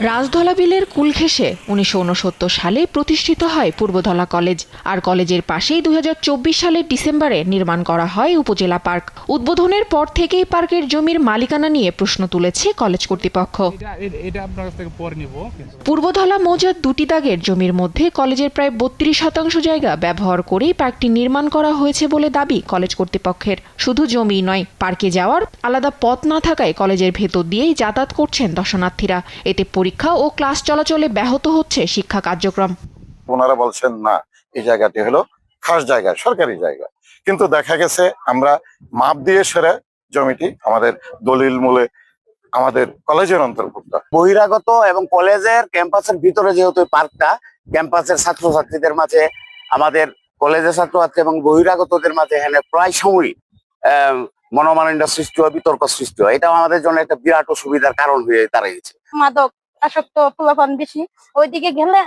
রাজধলা বিলের কুল ঘেঁষে 1969 সালে প্রতিষ্ঠিত হয় পূর্বধলা কলেজ। আর কলেজের পাশেই 2024 সালের ডিসেম্বরে নির্মাণ করা হয় উপজেলা পার্ক। উদ্বোধনের পর থেকেই পার্কের জমির মালিকানা নিয়ে প্রশ্ন তুলেছে কলেজ কর্তৃপক্ষ। পূর্বধলা মৌজার 2টি দাগের জমির মধ্যে কলেজের প্রায় 32% জায়গা ব্যবহার করেই পার্কটি নির্মাণ করা হয়েছে বলে দাবি কলেজ কর্তৃপক্ষের। শুধু জমি নয়, পার্কে যাওয়ার আলাদা পথ না থাকায় কলেজের ভেতর দিয়েই যাতায়াত করছেন দর্শনার্থীরা। এতে পরীক্ষা ও ক্লাস চলাচলে ব্যাহত হচ্ছে শিক্ষা কার্যক্রম। ওনারা বলছেন না, এই জায়গাটি হলো খাস জায়গা, সরকারি জায়গা, কিন্তু দেখা গেছে আমরা মাপ দিয়ে সেরে জমিটি আমাদের দলিল মূলে আমাদের কলেজের অন্তর্ভুক্ত। বহিরাগত এবং কলেজের ক্যাম্পাসের ভিতরে যেহেতু পার্কটা, ক্যাম্পাসের ছাত্রছাত্রীদের মাঝে, আমাদের কলেজের ছাত্রছাত্রী এবং বহিরাগতদের মাঝে এখানে প্রায় সময়ই মনোমালিন্য সৃষ্টি হয়, বিতর্ক সৃষ্টি হয়। এটা আমাদের জন্য একটা বিরাট অসুবিধার কারণ হয়ে দাঁড়িয়েছে। মাদক আসক্ত পোলাপান বেশি, ওইদিকে গেলে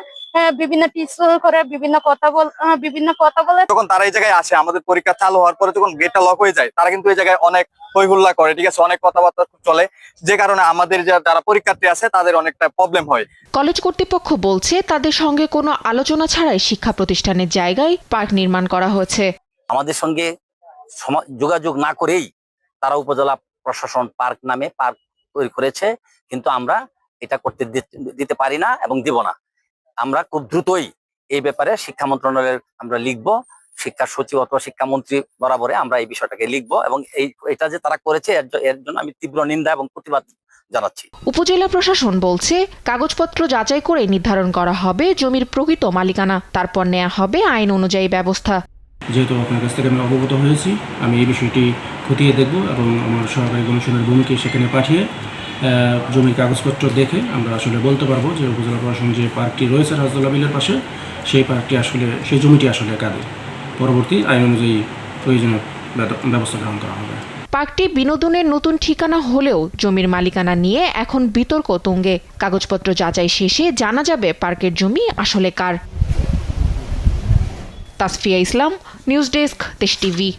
বিভিন্ন টিচার করে বিভিন্ন কথা বলে। যখন তারা এই জায়গায় আসে, আমাদের পরীক্ষা চালু হওয়ার পরে যখন গেটটা লক হয়ে যায়, তারা কিন্তু এই জায়গায় অনেক হই হুল্লা করে, ঠিক আছে, অনেক কথাবার্তা চলে, যে কারণে আমাদের যারা পরীক্ষার্থী আছে তাদের অনেকটা প্রবলেম হয়। কলেজ কর্তৃপক্ষ বলছে তাদের সঙ্গে কোনো আলোচনা ছাড়াই শিক্ষা প্রতিষ্ঠানের জায়গায় পার্ক নির্মাণ করা হয়েছে। আমাদের সঙ্গে যোগাযোগ না করেই তারা উপজেলা প্রশাসন পার্ক নামে পার্ক তৈরি করেছে, কিন্তু আমরা এটা করতে দিতে পারি না এবং দিব না। আমরা খুব দ্রুতই এই ব্যাপারে শিক্ষা মন্ত্রণালয়ের আমরা লিখব, শিক্ষা সচিব অথবা শিক্ষামন্ত্রী বরাবরে আমরা এই বিষয়টাকে লিখব, এবং এটা যে তারা করেছে এর জন্য আমি তীব্র নিন্দা এবং প্রতিবাদ জানাচ্ছি। উপজেলা প্রশাসন বলছে কাগজপত্র যাচাই করে নির্ধারণ করা হবে জমির প্রকৃত মালিকানা, তারপর নেওয়া হবে আইন অনুযায়ী ব্যবস্থা। যেহেতু আপনার কাছ থেকে আমি অবগত হয়েছি, আমি এই বিষয়টি খতিয়ে দেখব এবং আমার সহকারী কমিশনের ভূমিকে সেখানে পাঠিয়ে জমির কাগজপত্র দেখে আমরা আসলে বলতে পারবো যে উপজেলা প্রশাসন যে পার্কটি রয়েছে রাজধলা বিলের পাশে, সেই পার্কটি আসলে, সেই জমিটি আসলে কাদের। পরবর্তী আইন অনুযায়ী প্রয়োজনীয় ব্যবস্থা গ্রহণ করা হবে। পার্কটি বিনোদনের নতুন ঠিকানা হলেও জমির মালিকানা নিয়ে এখন বিতর্ক তুঙ্গে। কাগজপত্র যাচাই শেষে জানা যাবে পার্কের জমি আসলে কার। তাসফিয়া ইসলাম, নিউজ ডেস্ক, দেশ টিভি।